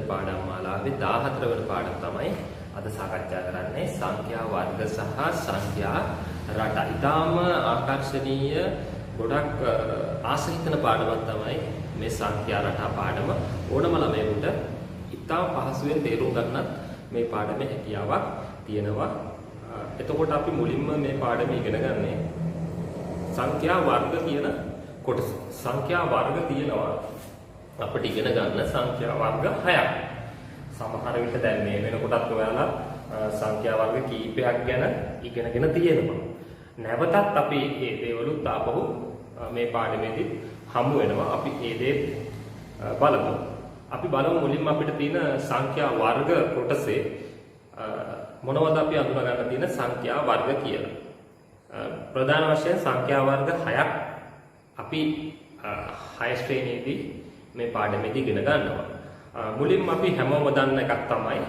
පාඩම් මාලාවේ 14 වෙනි පාඩම තමයි අද සාකච්ඡා කරන්නේ සංඛ්‍යා වර්ග සහ සංඛ්‍යා රට. ඊටාම ආකර්ෂණීය ගොඩක් ආස හිතන පාඩමක් තමයි මේ සංඛ්‍යා රට පාඩම. ඕනම ළමයෙකුට ඊටාම පහසුවෙන් තේරුම් ගන්නත් මේ පාඩමේ හැකියාවක් තියෙනවා. එතකොට අපි මුලින්ම මේ පාඩම ඉගෙන ගන්නේ සංඛ්‍යා වර්ග කියන කොටස. සංඛ්‍යා වර්ග තියෙනවා අපිට ඉගෙන ගන්න සංඛ්‍යා වර්ග 6ක්. සමහර විට දැන් මේ වෙනකොටත් ඔයාලා සංඛ්‍යා වර්ග කීපයක් ගැන ඉගෙනගෙන තියෙනවා. නැවතත් අපි මේ දේවලුත් ආපහු මේ පාඩමේදී හමු වෙනවා. අපි මේ දේ බලමු. අපි බලමු මුලින්ම අපිට තියෙන සංඛ්‍යා වර්ග කොටසේ මොනවද අපි අඳුන ගන්න තියෙන සංඛ්‍යා වර්ග කියලා. ප්‍රධාන වශයෙන් සංඛ්‍යා වර්ග 6ක් අපි 6 ශ්‍රේණියේදී මේ පාඩමේදී ඉගෙන ගන්නවා. මුලින්ම අපි හැමෝම දන්න එකක් තමයි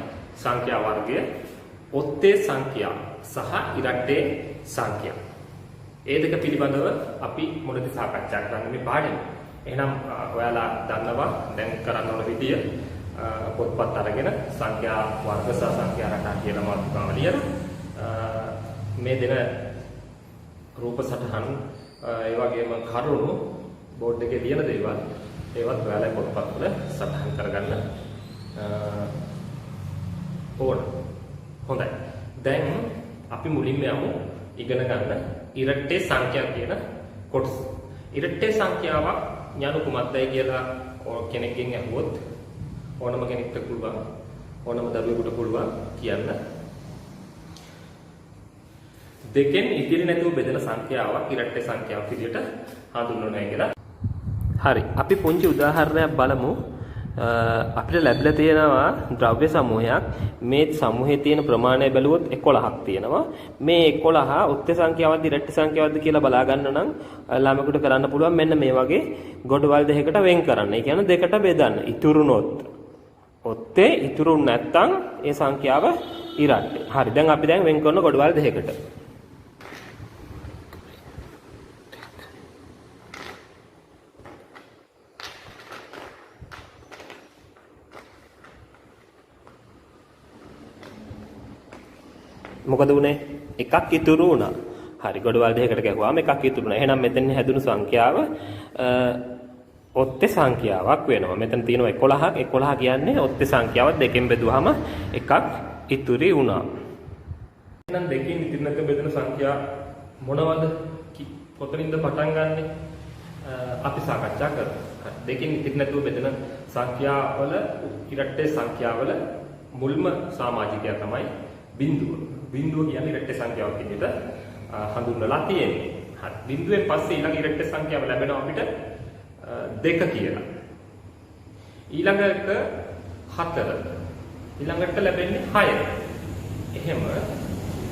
සංඛ්‍යා වර්ගය ඔත්තේ සංඛ්‍යා සහ ඉරට්ටේ සංඛ්‍යා. ඒ දෙක පිළිබඳව අපි මුලදී සාකච්ඡා කරන්නේ මේ පාඩමේ. එහෙනම් ඔයාලා දන්නවා දැන් කරන්න ඕන විදිය පොත්පත් අරගෙන සංඛ්‍යා වර්ග සහ සංඛ්‍යා රට කියලා මාතෘකාව ලියලා මේ දෙන රූප සටහන් ඒ වගේම කරුණු බෝඩ් එකේ ලියන දේවල් ඒවත් ඔයාලා පොත්පත් වල සටහන් කරගන්න ඕන. හොඳයි. දැන් අපි මුලින්ම යමු ඉගෙන ගන්න ඉරට්ටේ සංඛ්‍යා කියන කොටස. ඉරට්ටේ සංඛ්‍යාවක් යනු කුමක්දයි කියලා කෙනෙක්ගෙන් අහුවොත් ඕනම කෙනෙක්ට පුළුවන් ඕනම දරුවෙකුට පුළුවන් කියන්න. දෙකෙන් ඉතිරි නැතුව බෙදෙන සංඛ්‍යාවක් ඉරට්ටේ සංඛ්‍යාවක් විදිහට හඳුන්වනවා කියලා. හරි. අපි පුංචි උදාහරණයක් බලමු. අපිට ලැබිලා තියෙනවා ද්‍රව්‍ය සමූහයක්. මේ සමූහයේ තියෙන ප්‍රමාණය බැලුවොත් 11ක් තියෙනවා. මේ 11 උත්තර සංඛ්‍යාවක්ද ඉරට්ටේ සංඛ්‍යාවක්ද කියලා බලා ගන්න නම් ළමයෙකුට කරන්න පුළුවන් මෙන්න මේ වගේ ගොඩවල් දෙකකට වෙන් කරන්න. ඒ කියන්නේ දෙකට බෙදන්න. ඉතුරුනොත් ඔත්තේ ඉතුරු නැත්තම් ඒ සංඛ්‍යාව ඉරට්ටේ. හරි. දැන් අපි වෙන් කරන ගොඩවල් දෙකකට. මොකද උනේ? එකක් ඉතුරු වුණා. හරි. ගොඩවල් දෙකකට ගැහුවාම එකක් ඉතුරු වුණා. එහෙනම් මෙතන හැදුණු සංඛ්‍යාව ඔත්තේ සංඛ්‍යාවක් වෙනවා. මෙතන තියෙනවා 11ක්. 11 කියන්නේ ඔත්තේ සංඛ්‍යාව දෙකෙන් බෙදුවාම එකක් ඉතුරු වුණා. එහෙනම් දෙකෙන් ඉතිරි නැතුව බෙදෙන සංඛ්‍යා මොනවද? කොතනින්ද පටන් ගන්නෙ? අපි සාකච්ඡා කරමු. දෙකෙන් ඉතිරි නැතුව බෙදෙන සංඛ්‍යාවල ඉරට්ටේ සංඛ්‍යාවල මුල්ම සමාජිකයා තමයි බිඳුව. බිඳුව කියන්නේ ඉරට්ටේ සංඛ්‍යාවක් විදිහට හඳුන්වලා තියෙන්නේ. හරි. බිඳුවෙන් පස්සේ ඊළඟ ඉරට්ටේ සංඛ්‍යාව ලැබෙනවා අපිට 2 කියලා. ඊළඟට 4. ඊළඟට ලැබෙන්නේ 6. එහෙම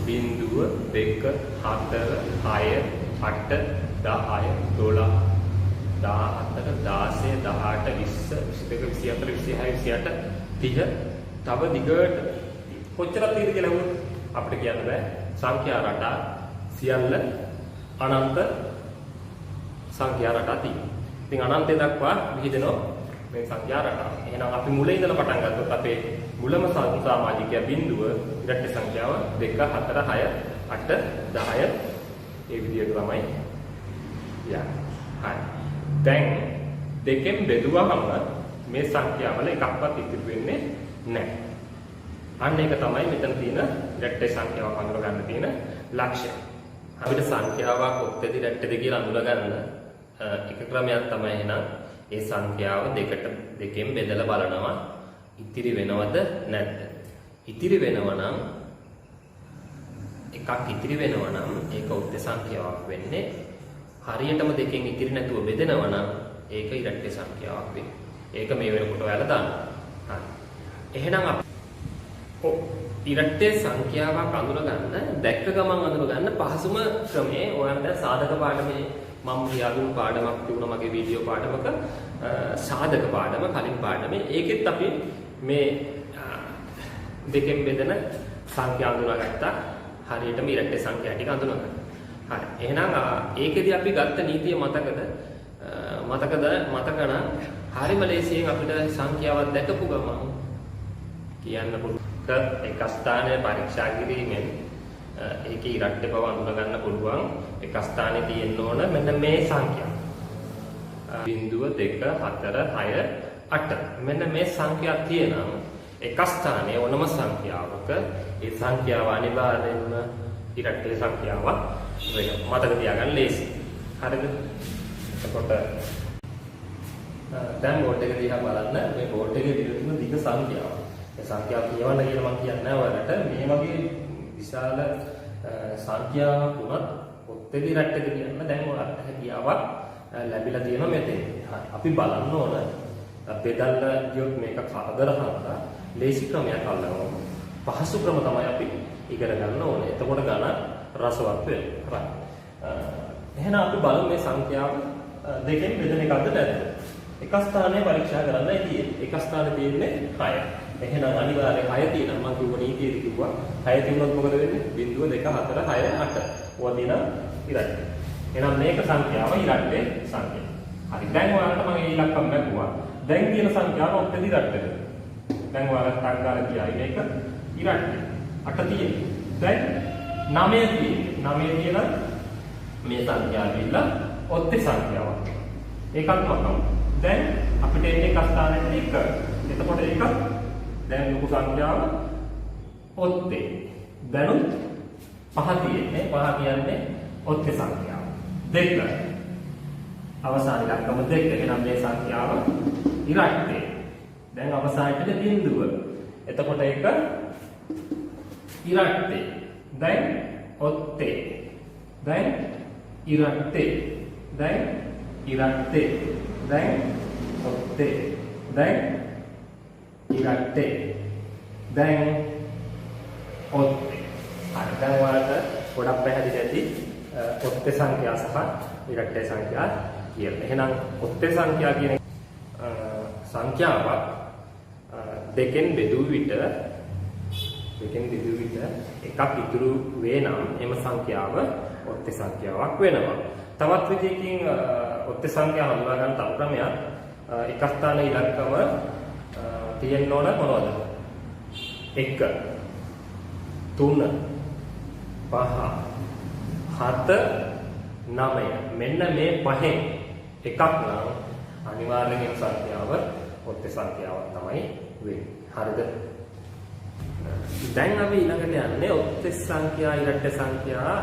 බිඳුව 2 4 6 8 10 12 14 16 18 20 22 24 26 27 30 තව දිගට කොච්චරක් තියෙද කියලා හුවොත් අපිට කියන්න බෑ. සංඛ්‍යා රට සියල්ල අනන්ත සංඛ්‍යා රට තියෙනවා. ඉතින් අනන්තය දක්වා විහිදෙනවා මේ සංඛ්‍යා රට. එහෙනම් අපි මුලින් ඉඳලා පටන් ගත්තොත් අපේ මුලම සමාජිකයා බිඳුව ඉරට්ටේ සංඛ්‍යාව 2 4 6 8 10 ඒ විදිහට තමයි යන්නේ. හරි. දැන් දෙකෙන් බෙදුවම මේ සංඛ්‍යාවල එකක්වත් ඉතිරි වෙන්නේ නැහැ. අන්න ඒක තමයි මෙතන තියෙන ඉරට්ටේ සංඛ්‍යාවක් අඳුර ගන්න තියෙන ලක්ෂ්‍යය. අපිට සංඛ්‍යාවක් ඔත්තේද ඉරට්ටේද කියලා අඳුර ගන්න එක ක්‍රමයක් තමයි එහෙනම් ඒ සංඛ්‍යාව දෙකෙන් බෙදලා බලනවා ඉතිරි වෙනවද නැද්ද. ඉතිරි වෙනවා නම් එකක් ඉතිරි වෙනවා නම් ඒක ඔත්තේ සංඛ්‍යාවක් වෙන්නේ. හරියටම දෙකෙන් ඉතිරි නැතුව බෙදෙනවා නම් ඒක ඉරට්ටේ සංඛ්‍යාවක් වෙන්නේ. ඒක මේ වෙනකොට ඔයාලා දන්නවා. හරි. එහෙනම් ඉරට්ටේ සංඛ්‍යාවක් අඳුර ගන්න දැක්ක ගමන් අඳුර ගන්න පහසුම ක්‍රමේ ඔයාලා දැන් සාධක පාඩමේ මම ලියාදුණු පාඩමක් තිබුණා මගේ වීඩියෝ පාඩමක සාධක පාඩම කලින් පාඩමේ ඒකෙත් අපි මේ දෙකෙන් බෙදෙන සංඛ්‍යා අඳුරගත්තා හරියටම ඉරට්ටේ සංඛ්‍යා ටික අඳුරගත්තා. හරි. එහෙනම් ඒකෙදි අපි ගත්ත නීතිය මතකද? මතකනම් හරිම ලේසියෙන් අපිට සංඛ්‍යාවක් දැකපු ගමන් කියන්න පුළුවන් එක ස්ථානයේ පරීක්ෂා කිරීමෙන් ඒකේ ඉරට්ට බව අඳුන ගන්න පුළුවන් එක ස්ථානයේ තියෙන්න ඕන මෙන්න මේ සංඛ්‍යාව 0 2 4 6 8 මෙන්න මේ සංඛ්‍යා තියෙනවා එක ස්ථානයේ ඕනම සංඛ්‍යාවක ඒ සංඛ්‍යාව අනිවාර්යෙන්ම ඉරට්ටේ සංඛ්‍යාවක් වෙනවා මතක තියාගන්න ලේසි හරිද එතකොට දැන් බෝඩ් එක දිහා බලන්න මේ බෝඩ් එකේ විදිහටම දිග සංඛ්‍යාව. ඒ සංඛ්‍යාව කියවන්න කියලා මම කියන්නේ නැහැ ඔයාලට. මේ වගේ විශාල සංඛ්‍යාවක් වුණත් ඔත්තේදී රට්ටක කියන්න දැන් ඔයාලට හැකියාවක් ලැබිලා තියෙනවා මෙතෙන්. අපි බලන්න ඕන බෙදල්ල ගියොත් මේක කරදර හරහා ලේසි ක්‍රමයක් අල්ලනවා. පහසු ක්‍රම තමයි අපි ඉගෙන ගන්න ඕනේ. එතකොට ගණන් රසවත් වෙනවා. එහෙනම් අපි බලමු මේ සංඛ්‍යාව දෙකෙන් බෙදෙන එකක්ද නැද්ද? එක ස්ථානයේ පරීක්ෂා කරන්නයි තියෙන්නේ. එක ස්ථානයේ තියෙන්නේ 6. එහෙනම් අනිවාර්යයෙන් 6 තියෙනවා. මම කිව්ව නීතියේදී කිව්වා 6 තිබුණොත් මොකද වෙන්නේ? 0 2 4 6 8. ඕවා දින ඉරට්ටේ. එහෙනම් මේක සංඛ්‍යාව ඉරට්ටේ සංඛ්‍යාව. හරි. දැන් ඔයාලට මම මේ ඉලක්කම් ලැබුවා. දැන් තියෙන සංඛ්‍යාව ඔක්කොම ඉරට්ටේ. දැන් ඔයාලට ටග්ගාලා කියයි මේක ඉරට්ටේ. 8 තියෙන්නේ. දැන් 9 තියෙන්නේ. 9 කියලා මේ සංඛ්‍යාව ඉල්ල ඔත්තේ සංඛ්‍යාවක්. ඒකත් මතකයි. දැන් අපිට එන්නේ එක ස්ථානයකට 1. එතකොට ඒක දැන් ලොකු සංඛ්‍යාව ඔත්තේ. දැනුත් 5 තියෙන්නේ. 5 කියන්නේ ඔත්තේ සංඛ්‍යාව. 2. අවසාන ඉලක්කම 2. එහෙනම් මේ සංඛ්‍යාව ඉරට්ටේ. දැන් අවසානයේදී බිඳුව. එතකොට ඒක ඉරට්ටේ. දැන් ඔත්තේ. දැන් ඉරට්ටේ. දැන් ඉරට්ටේ. දැන් ඔත්තේ. දැන් ඉරට්ටේ. දැන් ඔත්තේ. හරි. දැන් ඔයාලට ගොඩක් පැහැදිලි ඇති ඔත්තේ සංඛ්‍යා සහ ඉරට්ටේ සංඛ්‍යා කියලා. එහෙනම් ඔත්තේ සංඛ්‍යා කියන සංඛ්‍යාවක් දෙකෙන් බෙදූ විට එකක් ඉතුරු වේ නම් එම සංඛ්‍යාව ඔත්තේ සංඛ්‍යාවක් වෙනවා. තවත් විදිහකින් ඔත්තේ සංඛ්‍යාව හඳුනා ගන්න තව ක්‍රමයක් එක ස්ථානයේ ඉලක්කම තියෙන්න ඕන මොනවද? 1 3 5 7 9 මෙන්න මේ පහෙන් එකක් නම් අනිවාර්යයෙන් සංඛ්‍යාව ඔත්තේ සංඛ්‍යාවක් තමයි වෙන්නේ. හරිද? දැන් අපි ඊළඟට යන්නේ ඔත්තේ සංඛ්‍යා ඉරට්ටේ සංඛ්‍යා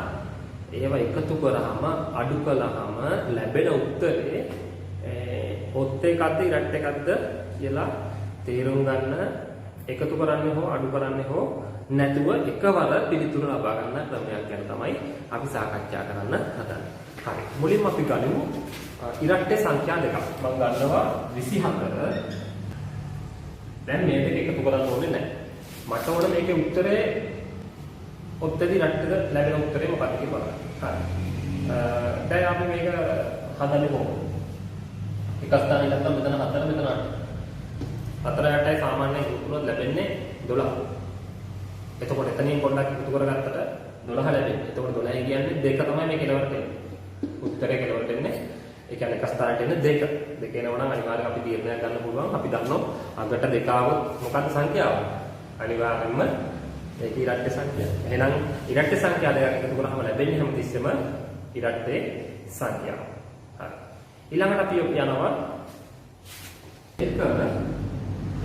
ඒවා එකතු කරාම අඩු කළාම ලැබෙන උත්තරේ ඔත්තේ එකක්ද ඉරට්ටේ එකක්ද කියලා තේරුම් ගන්න එකතු කරන්නේ හෝ අඩු කරන්නේ හෝ නැතුව එකවර පිළිතුරු ලබා ගන්න ක්‍රමයක් ගැන තමයි අපි සාකච්ඡා කරන්න හදන්නේ. හරි. මුලින්ම අපි ගනිමු ඉරට්ටේ සංඛ්‍යා දෙකක්. මම ගන්නවා 24. දැන් මේ දෙක එකතු කරන්න ඕනේ නැහැ. මට ඕන මේකේ උත්තරේ ඔත්තේදී ඉරට්ටේද ලැබෙන උත්තරේ මොකක්ද කියලා බලන්න. හරි. දැන් අපි මේක හදන්නේ කොහොමද? එක ස්ථානයක නැත්නම් මෙතන 4 මෙතන 8. 4 8යි සාමාන්‍යයෙන් උතුරොත් ලැබෙන්නේ 12. එතකොට එතනින් පොඩ්ඩක් එකතු කරගත්තට 12 ලැබෙන්නේ. එතකොට 12 කියන්නේ 2 තමයි මේ කෙලවරට එන්නේ. උත්තරේ කෙලවරට එන්නේ. ඒ කියන්නේ එක ස්ථානයට එන්නේ 2. 2 එනවා නම් අනිවාර්යයෙන් අපි තීරණයක් ගන්න පුළුවන්. අපි දන්නවා අගට 2 આવොත් මොකක්ද සංඛ්‍යාව? අනිවාර්යයෙන්ම ඒක ඉරට්ටේ සංඛ්‍යාව. එහෙනම් ඉරට්ටේ සංඛ්‍යා දෙකක් එකතු කරාම ලැබෙන්නේ හැමතිස්සෙම ඉරට්ටේ සංඛ්‍යාව. හරි. ඊළඟට අපි යනවා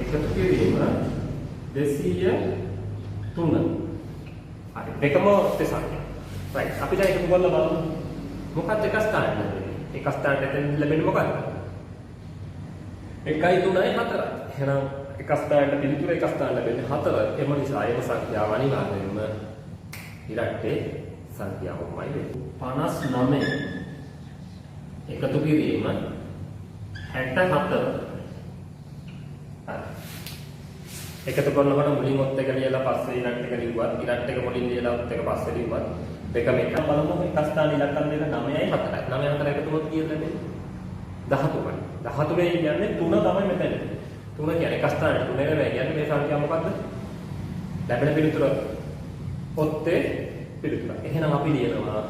එකතු කිරීම 203. හරි. දෙකම ඔත්තේ සංඛ්‍යා. රයිට්. අපි දැන් එකතු කරලා බලමු. මොකක්ද එක ස්ථානයක් ලැබෙන්නේ? එක ස්ථානයට ලැබෙන්නේ මොකක්ද? 1 3 4. එහෙනම් එක ස්ථානයට පිළිතුර එක ස්ථාන ලැබෙන්නේ 4. එම නිසා එම සංඛ්‍යාව අනිවාර්යයෙන්ම ඉරට්ටේ සංඛ්‍යාවමයි වෙන්නේ. 59 එකතු කිරීම 64. එකතු කරනකොට මුලින් ඔත් එක ලියලා පස්සේ ඉරට් එක ලිව්වත් ඉරට් එක මුලින් ලියලා ඔත් එක පස්සේ ලිව්වත් දෙකම එක බලමු එක ස්ථාන ඉලක්කම් දෙක 9යි 4යි 9 4 එකතු වුණොත් කීයද ලැබෙන්නේ 13යි 13 කියන්නේ 3 තමයි මෙතන 3 කියන්නේ එක ස්ථානයේ 3 නෙවෙයි කියන්නේ මේ සංඛ්‍යාව මොකද්ද ලැබෙන පිළිතුර ඔත්තේ පිළිතුර එහෙනම් අපි ලියනවා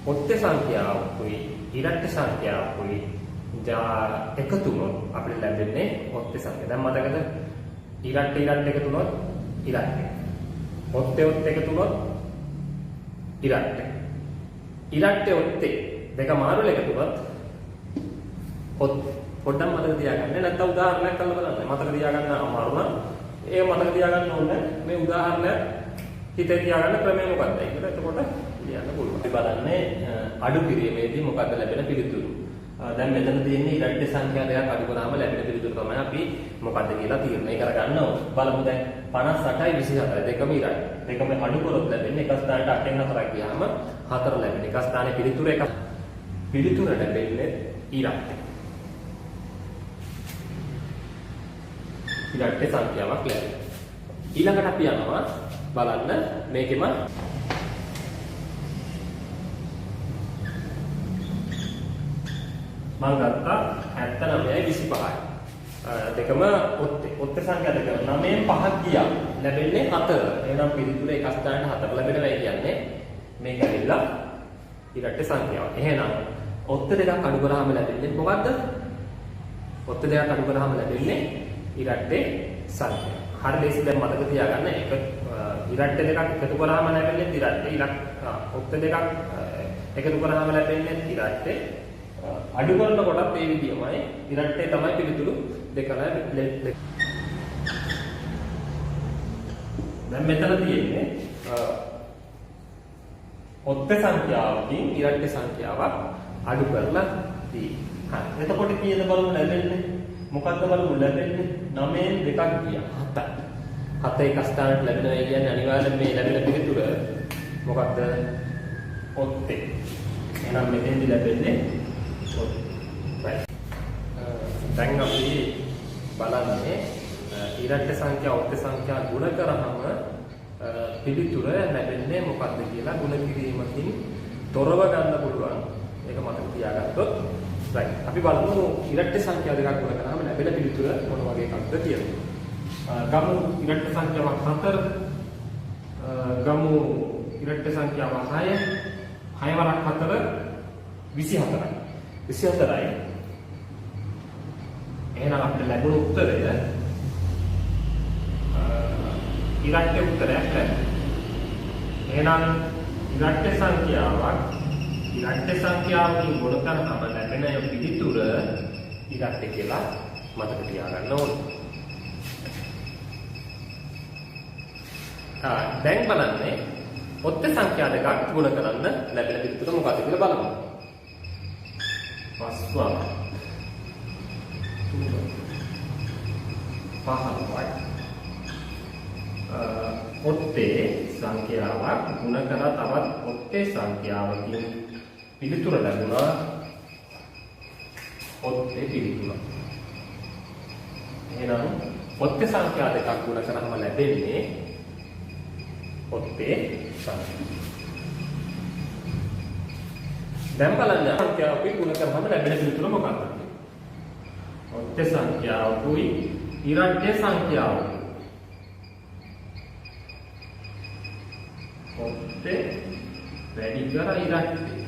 ඔත්තේ සංඛ්‍යාවකුයි ඉරට්ට සංඛ්‍යාවකුයි එකතු වුණොත් අපිට ලැබෙන්නේ ඔත්තේ සංඛ්‍යාව. දැන් මතකද? ඉරට්ට එකතු වුණොත් ඉරට්ට. ඔත්තේ එකතු වුණොත් ඉරට්ට. ඉරට්ටේ ඔත්තේ දෙක මාරු එකතු වුණොත් ඔත්තේ. පොඩ්ඩක් මතක තියාගන්න. නැත්නම් උදාහරණයක් කරලා බලන්න. මතක තියාගන්න අමාරු නම් ඒක මතක තියාගන්න ඕනේ. මේ උදාහරණය හිතේ තියාගන්න ක්‍රමය මොකක්ද කියලා. එතකොට ලියන්න පුළුවන්. අපි බලන්නේ අඩු කිරීමේදී මොකක්ද ලැබෙන පිළිතුරු. දැන් මෙතන තියෙන්නේ ඉරට්ට සංඛ්‍යා දෙකක් අඩු කරාම ලැබෙන පිළිතුරු තමයි අපි මොකක්ද කියලා තීරණය කරගන්න ඕනේ. බලමු දැන් 58යි 24 දෙකම ඉරට්ට. දෙකම අඩු කරොත් ලැබෙන්නේ එක ස්ථානයට 8න් 4ක් ගියාම 4 ලැබෙන. එක ස්ථානයේ පිළිතුර එක. පිළිතුර ලැබෙන්නේ ඉරට්ට. ඉරට්ට සංඛ්‍යාවක් ලැබෙනවා. ඊළඟට අපි යනවා බලන්න මේකෙම මම ගත්තා 79යි 25යි. දෙකම ඔත්තේ සංඛ්‍යා දෙක 9න් 5ක් ගියා. ලැබෙන්නේ 4. එහෙනම් පිළිතුර එක ස්ථානයට 4 ලැබෙනවා කියන්නේ මේක ඇවිල්ලා ඉරට්ට සංඛ්‍යාව. එහෙනම් ඔත්තේ දෙකක් අඩු කරාම ලැබෙන්නේ මොකද්ද? ඔත්තේ දෙකක් අඩු කරාම ලැබෙන්නේ ඉරට්ටේ සංඛ්‍යාව. හරි ලේසි දැන් මතක තියාගන්න. එක ඉරට්ටේ දෙකක් එකතු කරාම ලැබෙන්නේ ඉරට්ටේ. ඔත්තේ දෙකක් එකතු කරාම ලැබෙන්නේ ඉරට්ටේ. අඩු කරන කොටත් ඒ විදිහමයි ඉරට්ටේ තමයි පිළිතුරු දෙකම දැන් මෙතන තියෙන්නේ ඔත්තේ සංඛ්‍යාවකින් ඉරට්ටේ සංඛ්‍යාවක් අඩු කරලා තියෙනවා. හරි. එතකොට කීයද බලමු ලැබෙන්නේ? මොකක්ද බලමු ලැබෙන්නේ? 9න් 2ක් ගියා 7යි. 7 එක ස්ථානට ලැබෙනවා කියන්නේ අනිවාර්යෙන් මේ ලැබෙන පිළිතුර මොකක්ද? ඔත්තේ. එහෙනම් මෙතෙන්දි ලැබෙන්නේ දැන් අපි බලන්නේ ඉරට්ට සංඛ්‍යා ඔත්තේ සංඛ්‍යා ගුණ කරාම පිළිතුර ලැබෙන්නේ මොකක්ද කියලා ගුණ කිරීමකින් තොරව ගන්න පුළුවන්. ඒක මතක තියාගත්තොත් right. අපි බලමු ඉරට්ට සංඛ්‍යා දෙකක් ගුණ කරාම ලැබෙන පිළිතුර මොන වගේ එකක්ද කියලා. ගමු ඉරට්ට සංඛ්‍යාවක් 4. ගමු ඉරට්ට සංඛ්‍යාව 6. 6 වරක් 4 24යි. 24යි. එහෙනම් අපිට ලැබුණු උත්තරය ඉරට්ට උත්තරයක් ලැබෙනවා. එහෙනම් ඉරට්ට සංඛ්‍යාවකින් ගුණ කරාම ලැබෙන පිළිතුර ඉරට්ට කියලා මතක තියාගන්න ඕනේ. දැන් බලන්නේ ඔත්තේ සංඛ්‍යා දෙකක් ගුණ කරන්න ලැබෙන පිළිතුර මොකක්ද කියලා බලමු. පස්වම 5යි. ඔත්තේ සංඛ්‍යාවක් ගුණ කරලා තවත් ඔත්තේ සංඛ්‍යාවකින් පිළිතුර ලැබුණා. ඔත්තේ පිළිතුර. එහෙනම් ඔත්තේ සංඛ්‍යා දෙකක් ගුණ කරාම ලැබෙන්නේ ඔත්තේ සංඛ්‍යාව. දැන් බලන්න සංඛ්‍යාවකින් ගුණ කරාම ලැබෙන පිළිතුර මොකක්ද? ඔත්තේ සංඛ්‍යාවකුයි ඉරට්ටේ සංඛ්‍යාවකුයි. ඔත්තේ වැඩි කර ඉරට්ටේ.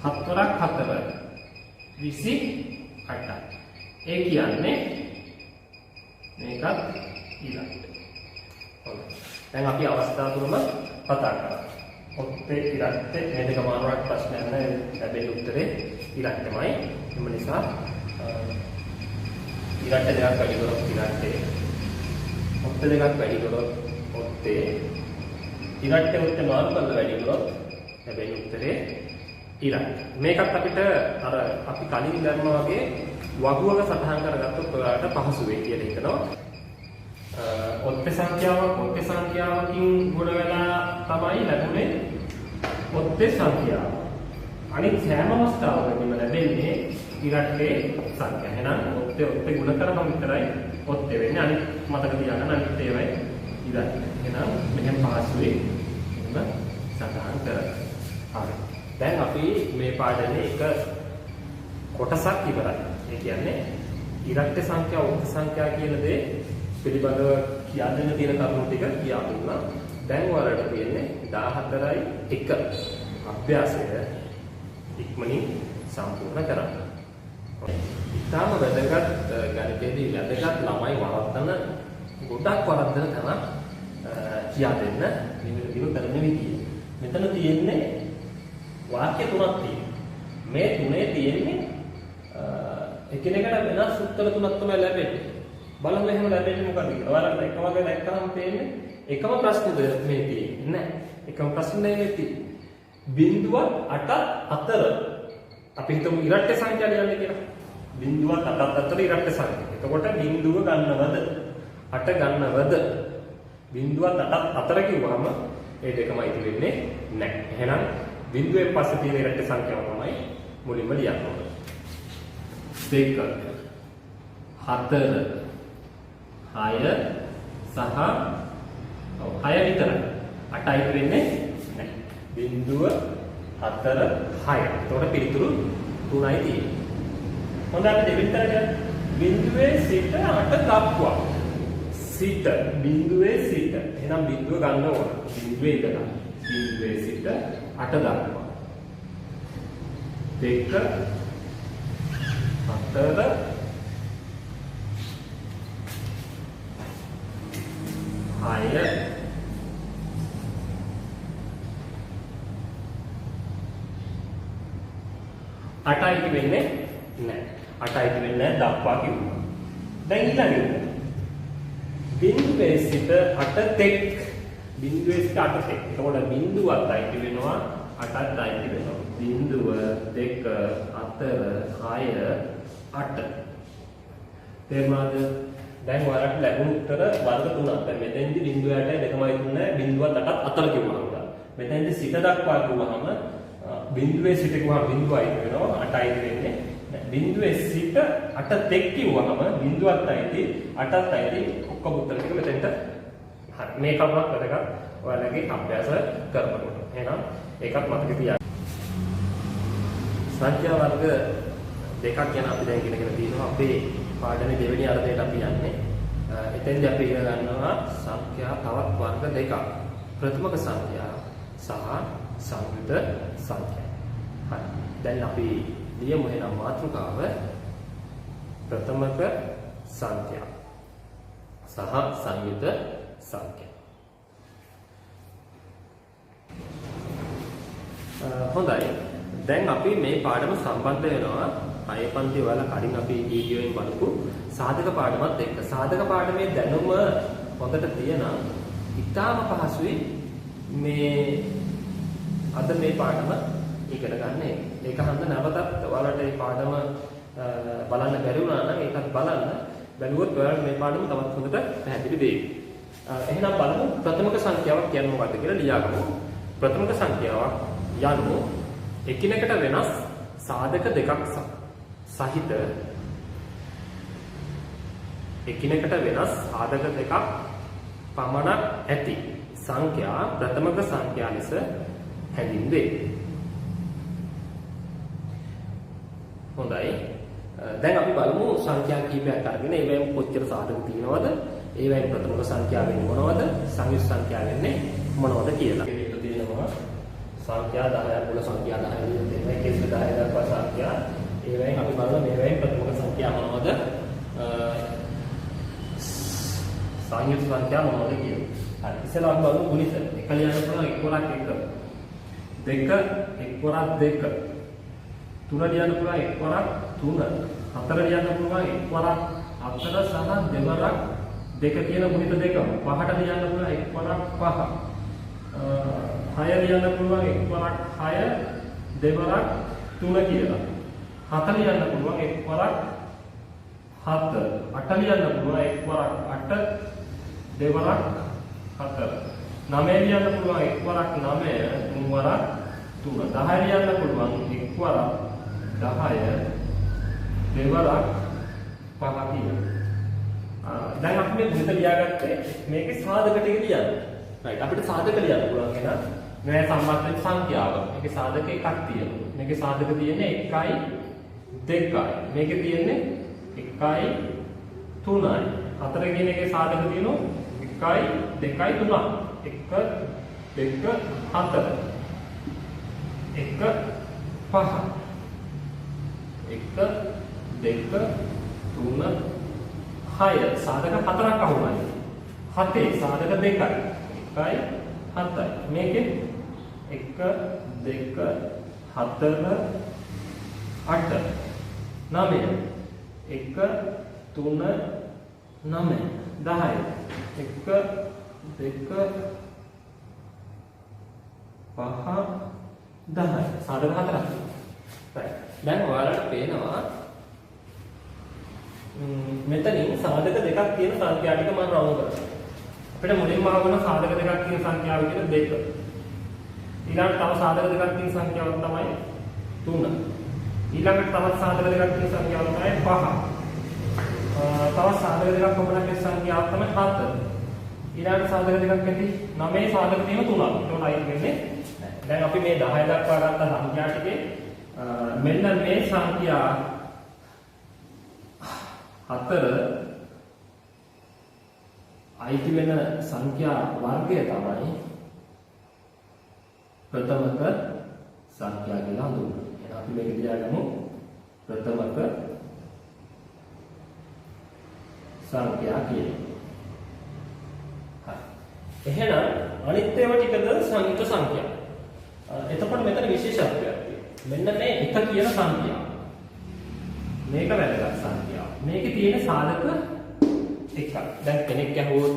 7 වරක් 4 28යි. ඒ කියන්නේ මේකත් ඉරට්ටේ. හොඳයි. දැන් අපි අවස්ථා තුනම කතා කරා. ඔත්තේ ඉරට්ටේ මේ දෙක මාරුවක් ප්‍රශ්නයක් නැහැ. ලැබෙන උත්තරේ ඉරට්ටේමයි. එම නිසා ඉරට්ටේ දෙකක් වැඩි කරොත් ඉරට්ටේ. ඔත්තේ දෙකක් වැඩි කරොත් ඔත්තේ. ඉරට්ටේ ඔත්තේ මාරු කරලා වැඩි කරොත් ලැබෙන උත්තරේ ඉරට්ටේ. මේකත් අපිට අර අපි කලින් දැම්මා වගේ වගුවක සටහන් කරගත්තොත් ඔයාලට පහසු වෙයි කියලා හිතනවා. ඔත්තේ සංඛ්‍යාවකින් ගුණ වෙලා තමයි ලැබුණේ ඔත්තේ සංඛ්‍යාව. අනිත් සෑම අවස්ථාවකදීම ලැබෙන්නේ ඉරට්ටේ සංඛ්‍යාව. එහෙනම් ඔත්තේ ගුණ කරාම විතරයි ඔත්තේ වෙන්නේ. අනිත් මතක තියාගන්න අනිත් ඒවායි ඉරට්ටේ. එහෙනම් මෙහෙම පහසුවේ එහෙම සටහන් කරගන්න. හරි. දැන් අපි මේ පාඩමේ එක කොටසක් ඉවරයි. ඒ කියන්නේ ඉරට්ටේ සංඛ්‍යා ඔත්තේ සංඛ්‍යා කියන දේ පිළිබඳව කියන්න තියෙන කරුණු ටික කියා දුන්නා. දැන් ඔයාලට තියෙන්නේ 14යි 1 අභ්‍යාසය ඉක්මනින් සම්පූර්ණ කරන්න. ඉතාලම වැදගත් ගණිතයේදී වැදගත් ළමයි වරද්දන ගොඩක් වරද්දන තැන කියා දෙන්න විවිධ කරන විදිය. මෙතන තියෙන්නේ වාක්‍ය තුනක් තියෙනවා. මේ තුනේ තියෙන්නේ එකිනෙකට වෙනස් උත්තර තුනක් තමයි ලැබෙන්නේ. බලන්න එහෙම ලැබෙන්නේ මොකද කියලා. ඔයාලට එක වගේ දැක්කම තේන්නේ එකම ප්‍රශ්නද මේ තියෙන්නේ නෑ. එකම ප්‍රශ්නේ නෙමෙයි තියෙන්නේ. බිංදුවත් 8ත් අතර අපි හිතමු ඉරට්ට සංඛ්‍යා ලියන්න කියලා. බිංදුවත් 8ත් අතර ඉරට්ට සංඛ්‍යා. එතකොට බිංදුව ගන්නවද? 8 ගන්නවද? බිංදුවත් 8ත් අතර කිව්වම ඒ දෙකම ඉතිරි වෙන්නේ නැහැ. එහෙනම් බිංදුවෙන් පස්සේ තියෙන ඉරට්ට සංඛ්‍යාව තමයි මුලින්ම ලියන්න ඕනේ. 2 4 6 සහ 6 විතරයි. 8යි වෙන්නේ නැහැ. බිංදුව 4 6. එතකොට පිළිතුරු 3යි තියෙන්නේ. හොඳයි අපි දෙවෙනි තරගය. බිංදුවේ සිට 8 දක්වා. සිට බිංදුවේ සිට. එහෙනම් බිංදුව ගන්න ඕන. බිංදුවේ ඉඳලා. බිංදුවේ සිට 8 දක්වා. 2 4 6 8යි වෙන්නේ නැහැ. 8යි වෙන්නේ දක්වා කිව්වා. දැන් ඊළඟට බිංදුවේ සිට 8 තෙක්. බිංදුවේ සිට 8 තෙක්. එතකොට බිංදුවත් අයිති වෙනවා 8ත් අයිති වෙනවා. බිංදුව 2 4 6 8. තේරුණාද? දැන් ඔයාලට ලැබුණු උත්තර වර්ග තුනක්. දැන් මෙතෙන්දි බිංදුව 8යි 2යි 3යි බිංදුවත් 8ත් අතර කිව්වම. මෙතෙන්දි සිට දක්වා කිව්වම බිංදුවේ සිට කිව්වම බිංදුවයි වෙනවා 8යි වෙන්නේ. බිංදුවේ සිට 8 තෙක් කිව්වම බිංදුවත් අයිති 8ත් අයිති ඔක්කොම උත්තර ටික මෙතෙන්ට හරි. මේකවත් වැදගත් ඔයාලගේ අභ්‍යාස කරනකොට. එහෙනම් ඒකත් මතක තියාගන්න. සංඛ්‍යා වර්ග දෙකක් ගැන අපි දැන් ඉගෙනගෙන තියෙනවා. අපේ පාඩමේ දෙවෙනි අර්ධයට අපි යන්නේ. එතෙන්දී අපි ඉගෙන ගන්නවා සංඛ්‍යා තවත් වර්ග දෙකක්. ප්‍රථමක සංඛ්‍යා සහ සංයුත සංඛ්‍යා. හරි. දැන් අපි ලියමු එහෙනම් මාතෘකාව ප්‍රථමක සංඛ්‍යා සහ සංයුත සංඛ්‍යා. හොඳයි. දැන් අපි මේ පාඩම සම්බන්ධ වෙනවා අය පන්ති වල කලින් අපි වීඩියෝෙන් බලපු සාධක පාඩමත් එක්ක. සාධක පාඩමේ දැනුම හොඳට තියෙන ඉතාම පහසුයි මේ අද මේ පාඩම ඉගෙන ගන්න. ඒක හන්ද නැවතත් ඔයාලට මේ පාඩම බලන්න බැරි වුණා නම් ඒකත් බලන්න. බැලුවොත් ඔයාලට මේ පාඩම තවත් හොඳට පැහැදිලි වෙයි. එහෙනම් බලමු ප්‍රථමක සංඛ්‍යාවක් කියන්නේ මොකක්ද කියලා ලියාගමු. ප්‍රථමක සංඛ්‍යාවක් යනු එකිනෙකට වෙනස් සාධක දෙකක් සහිත එකිනෙකට වෙනස් සාධක දෙකක් පමණක් ඇති සංඛ්‍යා ප්‍රථමක සංඛ්‍යා ලෙස හැඳින්වේ. හොඳයි. දැන් අපි බලමු සංඛ්‍යා කීපයක් අරගෙන ඒවෙන් කොච්චර සාධක තියෙනවද? ඒවෙන් ප්‍රථමක සංඛ්‍යා වෙන්නේ මොනවද? සංයුත් සංඛ්‍යා වෙන්නේ මොනවද කියලා. ඒක තියෙනවා සංඛ්‍යා 10ක් මුල සංඛ්‍යා 10 දෙන්නේ කෙස් 10 දක්වා සංඛ්‍යා. ඒවෙන් අපි බලමු මේවෙන් ප්‍රථමක සංඛ්‍යා මොනවද? සංයුත් සංඛ්‍යා මොනවද කියලා. හරි. ඉස්සෙල්ලා අපි බලමු ගුණිත. එක ලියන්න පුළුවන් එක වරක් එක. දෙක එක් වරක් දෙක. තුන ලියන්න පුළුවන් එක් වරක් තුන. හතර ලියන්න පුළුවන් එක් වරක් හතර සහ දෙවරක් දෙක කියන ගුණිත දෙක. පහට ලියන්න පුළුවන් එක් වරක් පහ. හය ලියන්න පුළුවන් එක් වරක් හය දෙවරක් තුන කියලා. හත ලියන්න පුළුවන් එක් වරක් හත. අට ලියන්න පුළුවන් එක් වරක් අට දෙවරක් හතර. 9 ලියන්න පුළුවන් එක් වරක් 9 තුන් වරක් 3. 10 ලියන්න පුළුවන් එක් වරක් 10 දෙවරක් 5 කියලා. දැන් අපි මේ ගුණිත ලියාගත්තේ මේකේ සාධක ටික ලියන්න. රයිට් අපිට සාධක ලියන්න පුළුවන් එහෙනම් මේ සම්බන්ධ සංඛ්‍යාව. මේකේ සාධක එකක් තියෙනවා. මේකේ සාධක තියෙන්නේ 1යි 2යි. මේකේ තියෙන්නේ 1යි 3යි. හතර කියන එකේ සාධක තියෙනවා 1යි 2යි 3යි. 1 2 4 1 5 1 2 3 6 සාධක 4ක් අහුණයි. 7 සාධක 2යි. 1යි 7යි. මේකේ 1 2 4 8 9 1 3 9 10 1 2 5 10 සාධක 4ක්. දැන් ඔයාලට පේනවා මෙතනින් සාධක දෙකක් තියෙන සංඛ්‍යා ටික මම රවුම් කරනවා. අපිට මුලින්ම ආවන සාධක දෙකක් තියෙන සංඛ්‍යාව විදිහට 2. ඊළඟට තව සාධක දෙකක් තියෙන සංඛ්‍යාවක් තමයි 3. ඊළඟට තවත් සාධක දෙකක් තියෙන සංඛ්‍යාවක් තමයි 5. තවත් සාධක දෙකක් කොහොමද තියෙන සංඛ්‍යාවක් තමයි 7. ඊළඟට සාධක දෙකක් ඇති 9 සාධක තියෙන 3ක්. ඒකට අයින් වෙන්නේ නැහැ. දැන් අපි මේ 10 දක්වා ගත්ත සංඛ්‍යා ටිකේ මෙන්න මේ සංඛ්‍යා 4 අයිති වෙන සංඛ්‍යා වර්ගය තමයි ප්‍රථමක සංඛ්‍යා කියලා හඳුන්වන්නේ. එහෙනම් අපි මේක දිහාගමු ප්‍රථමක සංඛ්‍යා කියලා. හරි. එහෙනම් අනිත් ඒවා ටිකද සංයුක්ත සංඛ්‍යා. එතකොට මෙතන විශේෂත්වයක් තියෙනවා. මෙන්න මේ 1 කියන සංඛ්‍යාව. මේක වැදගත් සංඛ්‍යාව. මේකේ තියෙන සාධක එකක්. දැන් කෙනෙක් අහුවොත්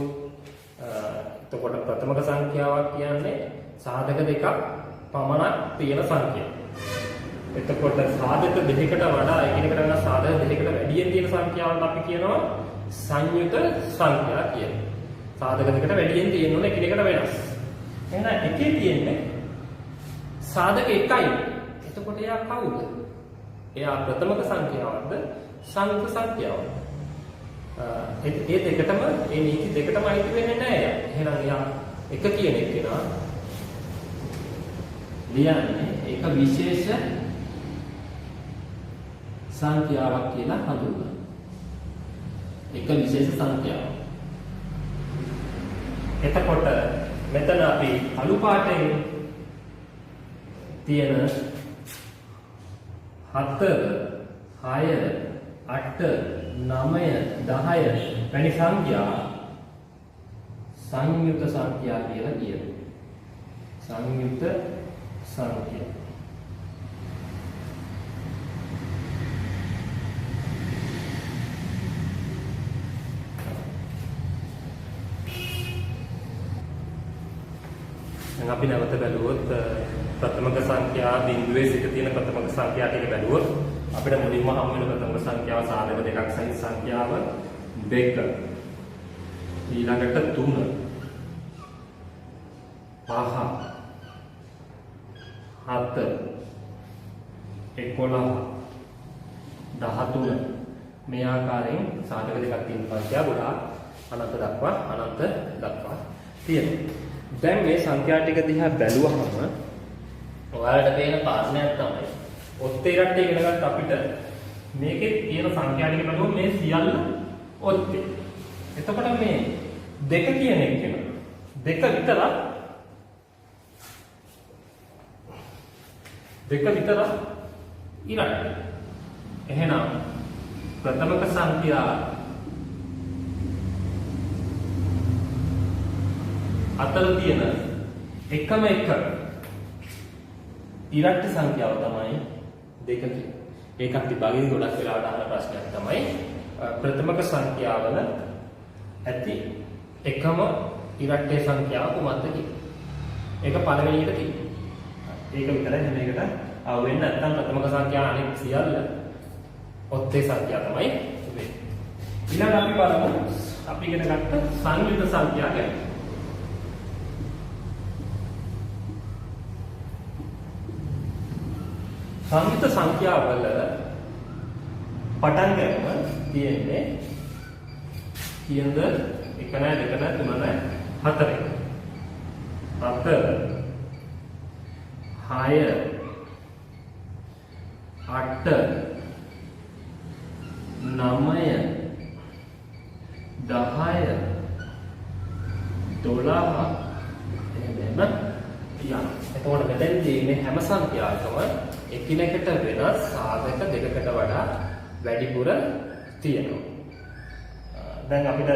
එතකොට ප්‍රථමක සංඛ්‍යාවක් කියන්නේ සාධක දෙකක් පමණක් තියෙන සංඛ්‍යාවක්. එතකොට සාධක දෙකකට වඩා එකිනෙකට වෙන සාධක දෙකකට වැඩියෙන් තියෙන සංඛ්‍යාවට අපි කියනවා සංයුත සංඛ්‍යා කියලා. සාධක දෙකට වැඩියෙන් තියෙන ඕන එකිනෙකට වෙනස්. එහෙනම් එකේ තියෙන්නේ සාධක එකයි. එතකොට එයා කවුද? එයා ප්‍රථමක සංඛ්‍යාවක්ද සංයුත සංඛ්‍යාවක්ද? ඒ දෙකටම ඒ නීති දෙකටම අයිති වෙන්නේ නැහැ. එහෙනම් එයා එක කියන එක කෙනා ලියන්නේ ඒක විශේෂ සංඛ්‍යාවක් කියලා හඳුන්වනවා. එක විශේෂ සංඛ්‍යාවක්. එතකොට මෙතන අපි අලු පාටෙන් තියෙන 7 6 8 9 10 වැනි සංඛ්‍යා සංයුක්ත සංඛ්‍යා කියලා කියනවා. සංයුක්ත සංඛ්‍යා. දැන් අපි නැවත බැලුවොත් ප්‍රථමක සංඛ්‍යා බිඳුවේ සිට තියෙන ප්‍රථමක සංඛ්‍යා ටික බැලුවොත් අපිට මුලින්ම හම් වෙන ප්‍රථමක සංඛ්‍යාව සාධක දෙකක් සහිත සංඛ්‍යාව 2. ඊළඟට 3 5 7 11 13 මේ ආකාරයෙන් සාධක දෙකක් තියෙන සංඛ්‍යා ගොඩාක් අනන්ත දක්වා තියෙනවා. දැන් මේ සංඛ්‍යා ටික දිහා බැලුවහම ඔයාලට පේන කාරණයක් තමයි ඔත්තේ රට්ටේ ඉගෙන ගන්න අපිට මේකේ තියෙන සංඛ්‍යා ටික බලුවොත් මේ සියල්ල ඔත්තේ. එතකොට මේ 2 කියන එක කියන 2 විතර ඉරට්ට. එහෙනම් ප්‍රථමක සංඛ්‍යා අතර තියෙන එකම එක ඉරට්ට සංඛ්‍යාව තමයි 2 කියන්නේ. ඒකත් විභාගයේ ගොඩක් වෙලාවට අහන ප්‍රශ්නයක් තමයි ප්‍රථමක සංඛ්‍යාවල ඇති එකම ඉරට්ටේ සංඛ්‍යාව කුමක්ද කියන්නේ. ඒක පළවෙනි එක තියෙනවා. ඒක විතරයි මේකට ආව වෙන්නේ නැත්නම් ප්‍රථමක සංඛ්‍යාව අනෙක් සියල්ල ඔත්තේ සංඛ්‍යා තමයි වෙන්නේ. ඊළඟ අපි බලමු අපි ඉගෙන ගත්ත සංයුක්ත සංඛ්‍යා ගැන. සංයුක්ත සංඛ්‍යාවල පටන් ගන්න තියෙන්නේ කියනද 1 නෑ 2 නෑ 3 නෑ 4. 7 6 8 9 10 12 එහෙම යනවා. එතකොට මෙතෙන්දී මේ හැම සංඛ්‍යාවකම එකිනෙකට වෙනස් සාධක දෙකකට වඩා වැඩිපුර තියෙනවා. දැන් අපිට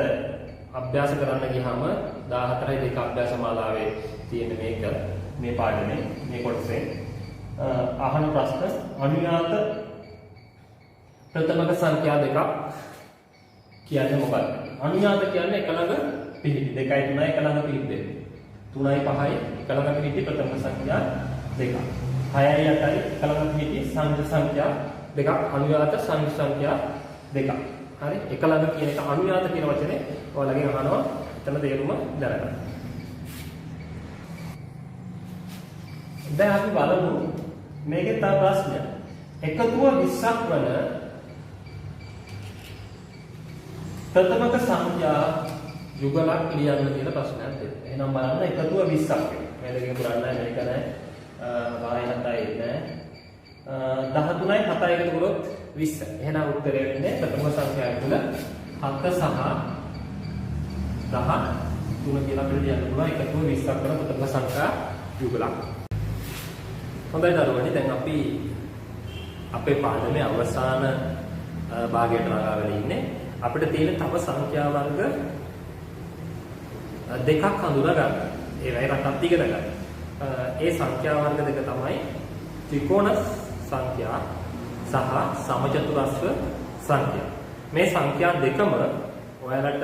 අභ්‍යාස කරන්න ගියාම 14යි 2 අභ්‍යාස මාලාවේ තියෙන මේ පාඩමේ මේ කොටසේ අහන ප්‍රශ්න අනුයාත ප්‍රථමක සංඛ්‍යා දෙකක් කියන්නේ මොකක්ද? අනුයාත කියන්නේ එක ළඟ පිහිටි 2යි 3යි එක ළඟ පිහිටි 3යි 5යි එක ළඟ පිහිටි ප්‍රථම සංඛ්‍යා දෙකක්. 6යි 8යි එක ළඟ පිහිටි සංඛ්‍ය සංඛ්‍යා දෙකක්. අනුයාත සංඛ්‍ය සංඛ්‍යා දෙකක්. හරි, එක ළඟ කියන එක අනුයාත කියන වචනේ ඔයාලගෙන් අහනවා. එතන තේරුම දැනගන්න. දැන් අපි බලමු මේකේ තව ප්‍රශ්නයක්. එකතුව 20ක් වන ප්‍රථමක සංඛ්‍යා යුගලක් ලියන්න කියලා ප්‍රශ්නයක් දෙන්න. එහෙනම් බලන්න එකතුව 20ක් වෙනවා. මේ දෙකේ පුරන්නේ මේක නෑ. 5යි 7යි නෑ. 13යි 7යි එකතු කරොත් 20. එහෙනම් උත්තරය වෙන්නේ ප්‍රථම සංඛ්‍යාව තුල 7 සහ 13 කියලා අපිට ලියන්න පුළුවන්. එකතුව 20ක් වන ප්‍රථම සංඛ්‍යා යුගලක්. හොඳයි දරුවනි, දැන් අපි අපේ පාඩමේ අවසාන භාගයට රඟාගෙන ඉන්නේ. අපිට තියෙන තව සංඛ්‍යා වර්ග දෙකක් හඳුනා ගන්න. ඒවයි රටක් ඉගෙන ගන්න. ඒ සංඛ්‍යා වර්ග දෙක තමයි ත්‍රිකෝණ සංඛ්‍යා සහ සමචතුරස්‍ර සංඛ්‍යා. මේ සංඛ්‍යා දෙකම ඔයාලට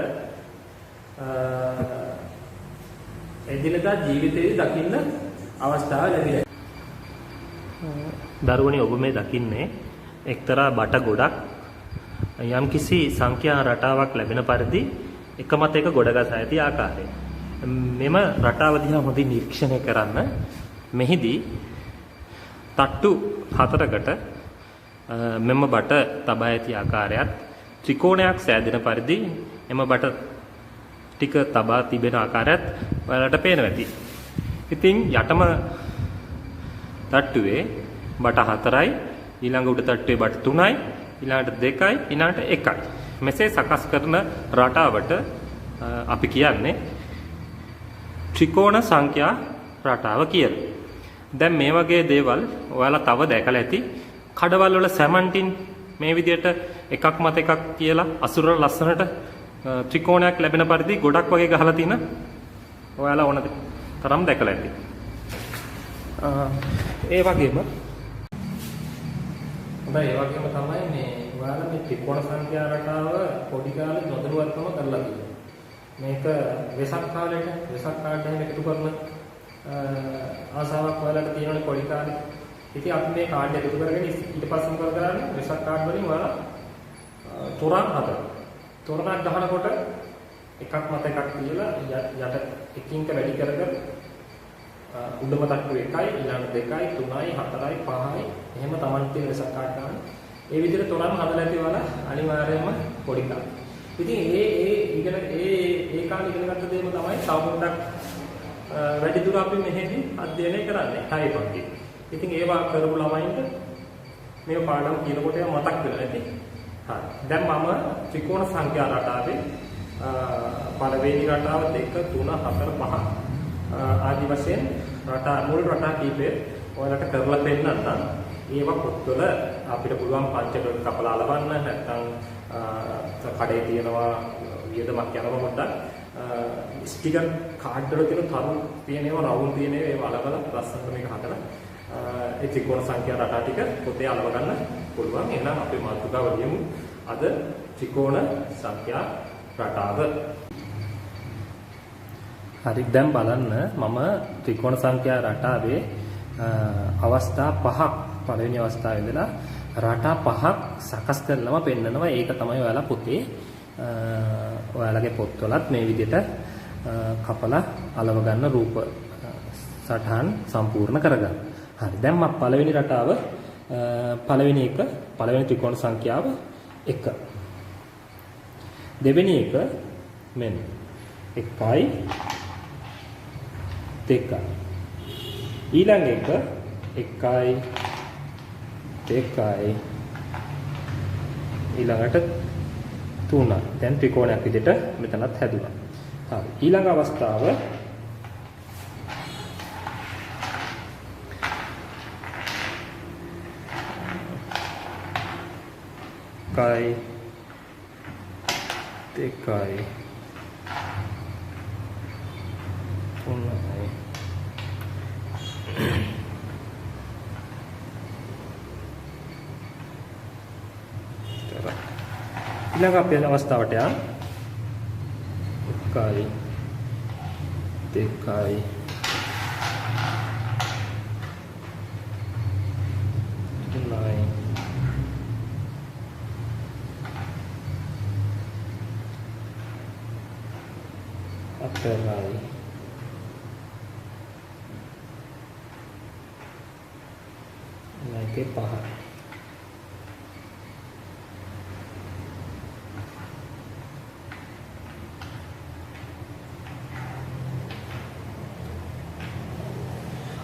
එදිනදා ජීවිතයේ දකින්න අවස්ථාව ලැබෙනවා. දරුවනි, ඔබ මේ දකින්නේ එක්තරා බට ගොඩක් යම්කිසි සංඛ්‍යා රටාවක් ලැබෙන පරිදි එක මත එක ගොඩගසා ඇති ආකාරය. මෙම රටාව දිහා හොඳින් නිරීක්ෂණය කරන්න. මෙහිදී තට්ටු 4කට මෙම බට තබා ඇති ආකාරයත් ත්‍රිකෝණයක් සෑදෙන පරිදි එම බට ටික තබා තිබෙන ආකාරයත් ඔයාලට පේනවා ඇති. ඉතින් යටම තට්ටුවේ බට 4යි, ඊළඟ උඩ තට්ටුවේ බට 3යි, ඊළඟට 2යි, ඊළඟට 1යි. මෙසේ සකස් කරන රටාවට අපි කියන්නේ ත්‍රිකෝණ සංඛ්‍යා රටාව කියලා. දැන් මේ වගේ දේවල් ඔයාලා තව දැකලා ඇති. කඩවල් වල සැමන්ටින් මේ විදිහට එකක් මත එකක් කියලා අසුර ලස්සනට ත්‍රිකෝණයක් ලැබෙන පරිදි ගොඩක් වගේ ගහලා තින ඔයාලා ඕන තරම් දැකලා ඇති. ඒ වගේම තමයි මේ ඔයාලා මේ ත්‍රිකෝණ සංඛ්‍යා රටාව පොඩි කාලේ නොදැනුවත්වම කරලා තියෙනවා. මේක වෙසක් කාලේට එහෙම එකතු කරන ආසාවක් ඔයාලට තියෙනවනේ පොඩි කාලේ. ඉතින් අපි මේ කාඩ් එක එකතු කරගෙන ඊට පස්සේ මොකද කරන්නේ? වෙසක් කාඩ් වලින් ඔයාලා තොරන් හදනවා. තොරණක් ගහනකොට එකක් මත එකක් තියලා යට එකින්ක වැඩි කර කර උඩම තට්ටුවේ 1යි, ඊළඟ 2යි, 3යි, 4යි, 5යි එහෙම Taman තියෙන වෙසක් කාඩ් ගන්න. ඒ විදිහට තොරන් හදලා ඇති ඔයාලා අනිවාර්යයෙන්ම පොඩි කාලේ. ඉතින් ඒ කාලේ ඉගෙන ගත්ත දේම තමයි තව පොඩ්ඩක් වැඩි දුර අපි මෙහෙදී අධ්‍යයනය කරන්නේ ටයිප්. ඉතින් ඒවා කරපු ළමයින්ට මේ පාඩම් කියනකොට ඒවා මතක් වෙලා ඇති. හරි. දැන් මම ත්‍රිකෝණ සංඛ්‍යා රටාවේ පළවෙනි රටාව 2 3 4 5 ආදි වශයෙන් මුල් රටා කීපය ඔයාලට කරලා පෙන්නන්නම්. ඒවා පොත්වල අපිට පුළුවන් පංචක කපලා අලවන්න, නැත්නම් කඩේ තියෙනවා වියදමක් යනවා පොඩ්ඩක්. ස්ටිකර් කාඩ් වල තියෙන තරු තියෙන ඒවා රවුම් තියෙන ඒවා අලවලා ලස්සනට මේක හදලා ඒ ත්‍රිකෝණ සංඛ්‍යා රටා ටික පොතේ අලව ගන්න පුළුවන්. එහෙනම් අපේ මාතෘකාව ලියමු. අද ත්‍රිකෝණ සංඛ්‍යා රටාව. හරි, දැන් බලන්න මම ත්‍රිකෝණ සංඛ්‍යා රටාවේ අවස්ථා 5ක් පළවෙනි අවස්ථාවේ ඉඳලා රටා 5ක් සකස් කරනවා පෙන්නනවා. ඒක තමයි ඔයාලා පොතේ ඔයාලගේ පොත්වලත් මේ විදිහට කපලා අලව ගන්න රූප සටහන් සම්පූර්ණ කරගන්න. හරි, දැන් මම පළවෙනි රටාව පළවෙනි ත්‍රිකෝණ සංඛ්‍යාව 1. දෙවෙනි එක මෙන්න 1යි 2යි. ඊළඟ එක 1යි 2යි ඊළඟට 3යි. දැන් ත්‍රිකෝණයක් විදිහට මෙතනත් හැදුනා. හරි, ඊළඟ අවස්ථාව එකයි දෙකයි තුනයි ඊළඟ අපේ අවස්ථාවට යන්න එකයි දෙකයි තුනයි හතරයි මේකේ පහයි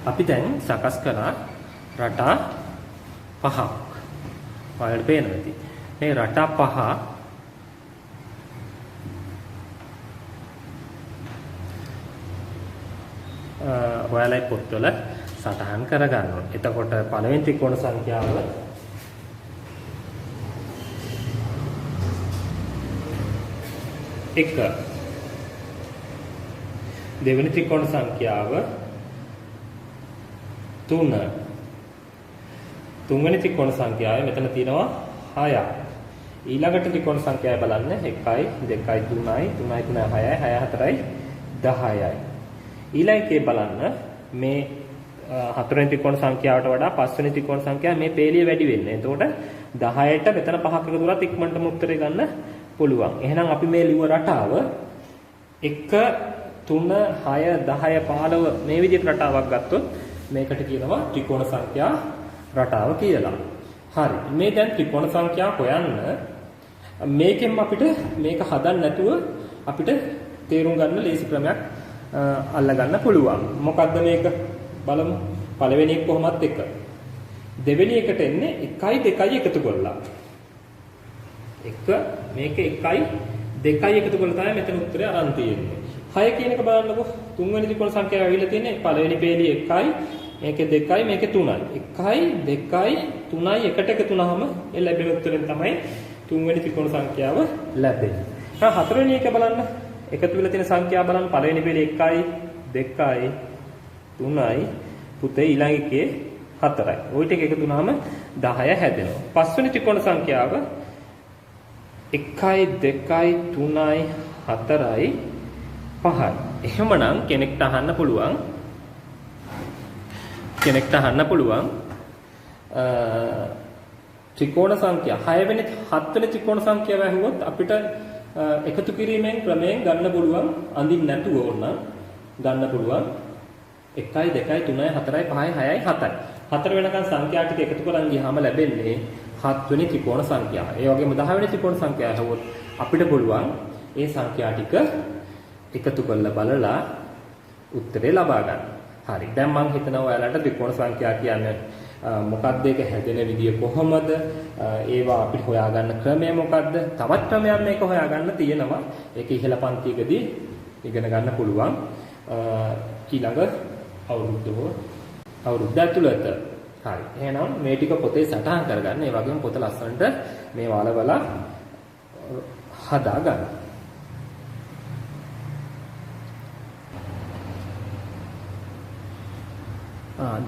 අපි දැන් සකස් කළා රටා පහක්. ඔයාලට පේනවා ඇති. මේ රටා පහ ඔයාලයි පොත්වල සටහන් කරගන්න ඕනේ. එතකොට පළවෙනි ත්‍රිකෝණ සංඛ්‍යාව 1. දෙවෙනි ත්‍රිකෝණ සංඛ්‍යාව 3. තුන්වෙනි ත්‍රිකෝණ සංඛ්‍යාව මෙතන තියෙනවා 6ක්. ඊළඟට ත්‍රිකෝණ සංඛ්‍යාව බලන්න 1 2 3යි 3යි 6යි 6 4යි 10යි. ඊළඟේ බලන්න මේ හතරවෙනි ත්‍රිකෝණ සංඛ්‍යාවට වඩා පස්වෙනි ත්‍රිකෝණ සංඛ්‍යාව මේ පේලිය වැඩි වෙන්නේ. එතකොට 10ට මෙතන 5ක් එකතු කරලා ඉක්මනටම උත්තරේ ගන්න පුළුවන්. එහෙනම් අපි මේ ලියුව රටාව 1 3 6 10 15 මේ විදිහට රටාවක් ගත්තොත් මේකට කියනවා ත්‍රිකෝණ සංඛ්‍යා රටාව කියලා. හරි. මේ දැන් ත්‍රිකෝණ සංඛ්‍යා හොයන්න මේකෙන් අපිට මේක හදන්න නැතුව අපිට තේරුම් ගන්න ලේසි ක්‍රමයක් අල්ල ගන්න පුළුවන්. මොකද්ද මේක? බලමු. පළවෙනි එක කොහොමත් 1. දෙවෙනි එකට එන්නේ 1යි 2යි එකතු කරලා. 1 මේක 1යි 2යි එකතු කරලා තමයි මෙතන උත්තරය අරන් තියෙන්නේ. 6 කියන එක බලන්නකො. තුන්වෙනි ත්‍රිකෝණ සංඛ්‍යාව ඇවිල්ලා තියෙන්නේ පළවෙනි පේලිය 1යි මේකේ 2යි මේකේ 3යි. 1යි 2යි 3යි එකට එකතු වුනහම ඒ ලැබෙන උත්තරෙන් තමයි තුන්වෙනි ත්‍රිකෝණ සංඛ්‍යාව ලැබෙන්නේ. දැන් හතරවෙනි එක බලන්න. එකතු වෙලා තියෙන සංඛ්‍යා බලන්න පළවෙනි පේලිය 1යි 2යි 3යි පුතේ ඊළඟ එකේ 4යි. ওই ටික එකතු වුනහම 10 හැදෙනවා. පස්වෙනි ත්‍රිකෝණ සංඛ්‍යාව 1යි 2යි 3යි 4යි 5යි. එහෙමනම් කෙනෙක්ට අහන්න පුළුවන් ත්‍රිකෝණ සංඛ්‍යා 6 වෙනි 7 වෙනි ත්‍රිකෝණ සංඛ්‍යාව ඇහුවොත් අපිට එකතු කිරීමෙන් ක්‍රමයෙන් ගන්න පුළුවන් අඳින්න නැතුව ඕන ගන්න පුළුවන් 1යි 2යි 3යි 4යි 5යි 6යි 7යි. 4 වෙනකන් සංඛ්‍යා ටික එකතු කරන් ගියාම ලැබෙන්නේ 7 වෙනි ත්‍රිකෝණ සංඛ්‍යාව. ඒ වගේම 10 වෙනි ත්‍රිකෝණ සංඛ්‍යාව ඇහුවොත් අපිට පුළුවන් ඒ සංඛ්‍යා ටික එකතු කරලා බලලා උත්තරේ ලබා ගන්න. හරි. දැන් මම හිතනවා ඔයාලට ත්‍රිකෝණ සංඛ්‍යා කියන්නේ මොකක්ද ඒක හැදෙන විදිය කොහොමද? ඒවා අපිට හොයාගන්න ක්‍රමය මොකක්ද? තවත් ක්‍රමයක් මේක හොයාගන්න තියෙනවා. ඒක ඉහළ පන්තියකදී ඉගෙන ගන්න පුළුවන්. ඊළඟ අවුරුද්ද ඇතුළත. හරි. එහෙනම් මේ ටික පොතේ සටහන් කරගන්න. ඒ වගේම පොත ලස්සනට මේ වලවලා හදා ගන්න.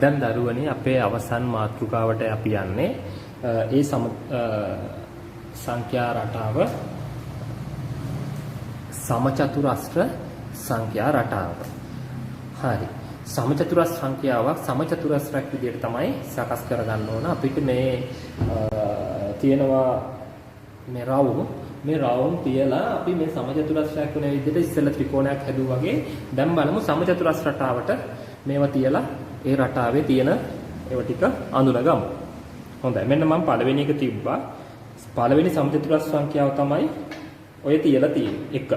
දැන් දරුවනේ අපේ අවසන් මාතෘකාවට අපි යන්නේ ඒ සංඛ්‍යා රටාව සමචතුරස්‍ර සංඛ්‍යා රටාව. හරි. සමචතුරස්‍ර සංඛ්‍යාවක් සමචතුරස්‍රයක් විදිහට තමයි සකස් කරගන්න ඕන. අපිට මේ තියෙනවා මේ රවුම් තියලා අපි මේ සමචතුරස්‍රයක් වෙන විදිහට ඉස්සෙල්ලා ත්‍රිකෝණයක් හැදුවා වගේ දැන් බලමු සමචතුරස්‍ර රටාවට මේවා තියලා ඒ රටාවේ තියෙන ඒවා ටික අඳුනගමු. හොඳයි. මෙන්න මම පළවෙනි එක තිබ්බා. පළවෙනි සමචතුරස්‍ර සංඛ්‍යාව තමයි ඔය තියලා තියෙන්නේ 1.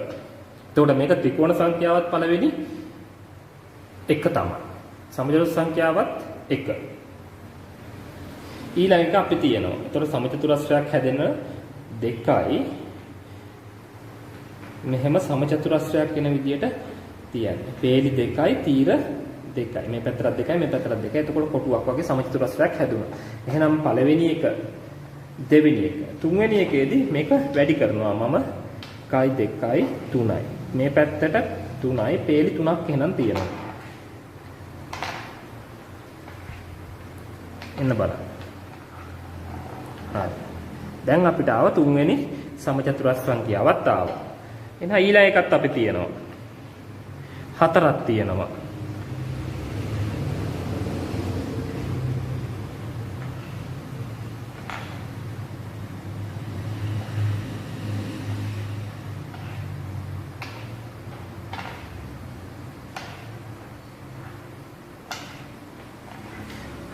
එතකොට මේක ත්‍රිකෝණ සංඛ්‍යාවත් පළවෙනි 1 තමයි. සමචතුරස්‍ර සංඛ්‍යාවත් 1. ඊළඟ එක අපි තියනවා. එතකොට සමචතුරස්‍රයක් හැදෙන 2යි මෙහෙම සමචතුරස්‍රයක් වෙන විදියට තියන්නේ. පේලි 2යි තීර 2යි. මේ පැත්තට 2යි මේ පැත්තට 2යි. එතකොට කොටුවක් වගේ සමචතුරස්‍රයක් හැදුණා. එහෙනම් පළවෙනි එක දෙවෙනි එක. තුන්වෙනි එකේදී මේක වැඩි කරනවා මම 1 2 3යි. මේ පැත්තට 3යි පේලි 3ක් එහෙනම් තියෙනවා. එන්න බලන්න. හරි. දැන් අපිට ආව තුන්වෙනි සමචතුරස්‍ර සංඛ්‍යාවත් ආවා. එහෙනම් ඊළඟ එකත් අපි තියෙනවා. 4ක් තියෙනවා.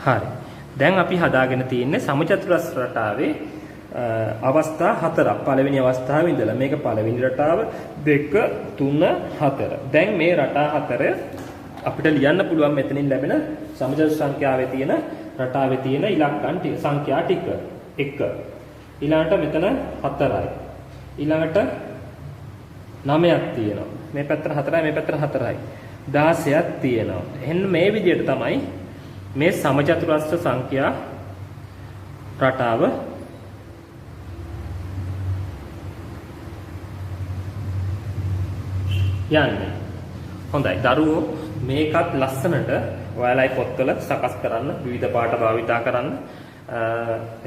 හරි. දැන් අපි හදාගෙන තියෙන්නේ සමචතුරස්‍ර රටාවේ අවස්ථා 4ක්. පළවෙනි අවස්ථාවේ ඉඳලා මේක පළවෙනි රටාව 2 3 4. දැන් මේ රටා 4 අපිට ලියන්න පුළුවන් මෙතනින් ලැබෙන සමචතුරස්‍ර සංඛ්‍යාවේ තියෙන රටාවේ තියෙන ඉලක්කම් ටික සංඛ්‍යා ටික 1. ඊළඟට මෙතන 4යි. ඊළඟට 9ක් තියෙනවා. මේ පැත්තට 4යි මේ පැත්තට 4යි. 16ක් තියෙනවා. එහෙනම් මේ විදිහට තමයි මේ සමචතුරස්‍ර සංඛ්‍යා රටාව යන්නේ. හොඳයි. දරුවෝ මේකත් ලස්සනට ඔයාලයි පොත්වල සකස් කරන්න, විවිධ පාඨ භාවිතා කරන්න.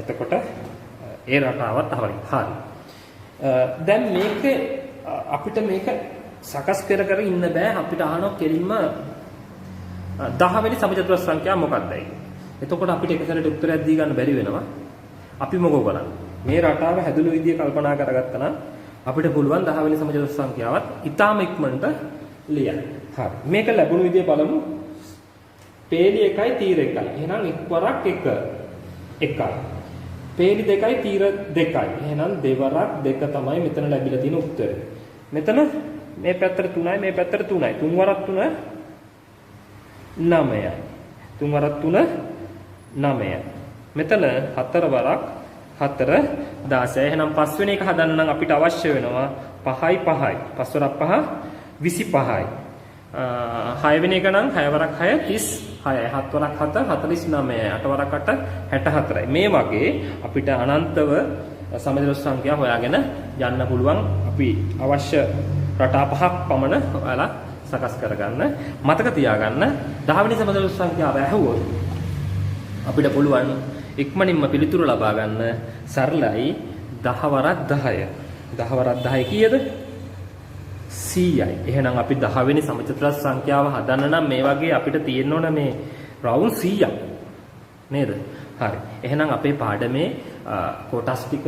එතකොට ඒ රටාවත් හරි. දැන් මේක අපිට මේක සකස් කර ඉන්න බෑ. අපිට අහනවා කෙලින්ම 10 වෙනි සමචතුරස්‍ර සංඛ්‍යාව මොකක්දයි? එතකොට අපිට එක සැරේට උත්තරයක් දී ගන්න බැරි වෙනවා. අපි මොකෝ කරන්නේ? මේ රටාව හැදුණු විදිය කල්පනා කරගත්තා නම් අපිට පුළුවන් 10 වෙනි සමචතුරස්‍ර සංඛ්‍යාවත් ඊටාම ඉක්මනට ලියන්න. හරි. මේක ලැබුණු විදිය බලමු. පේලි 1යි තීර 1යි. එහෙනම් එක් වරක් 1යි. පේලි 2යි තීර 2යි. එහෙනම් දෙවරක් 2 තමයි මෙතන ලැබිලා තියෙන උත්තරය. මෙතන මේ පැත්තට 3යි මේ පැත්තට 3යි. තුන් වරක් 3 9යි. තුන් වරක් 3 9යි. මෙතන 4 වරක් 4 16. එහෙනම් පස්වෙනි එක හදන්න නම් අපිට අවශ්‍ය වෙනවා 5යි 5යි. 5 වරක් 5 25යි. 6 වෙනි එක නම් 6 වරක් 6 36යි. 7 වරක් 7 49යි. 8 වරක් 8 64යි. මේ වගේ අපිට අනන්තව සමචතුරස්‍ර සංඛ්‍යා හොයාගෙන යන්න පුළුවන්. අපි අවශ්‍ය රටා 5ක් පමණ ඔයාලා සකස් කරගන්න. මතක තියාගන්න 10 වෙනි සමචතුරස්‍ර සංඛ්‍යාව ඇහුවොත් අපිට පුළුවන් ඉක්මනින්ම පිළිතුරු ලබා ගන්න. සරලයි. 10 වරක් 10. 10 වරක් 10 කීයද? 100යි. එහෙනම් අපි 10 වෙනි සමචතුරස්‍ර සංඛ්‍යාව හදන්න නම් මේ වගේ අපිට තියෙන්න ඕන මේ රවුන්ඩ් 100ක්. නේද? හරි. එහෙනම් අපේ පාඩමේ කොටස් ටික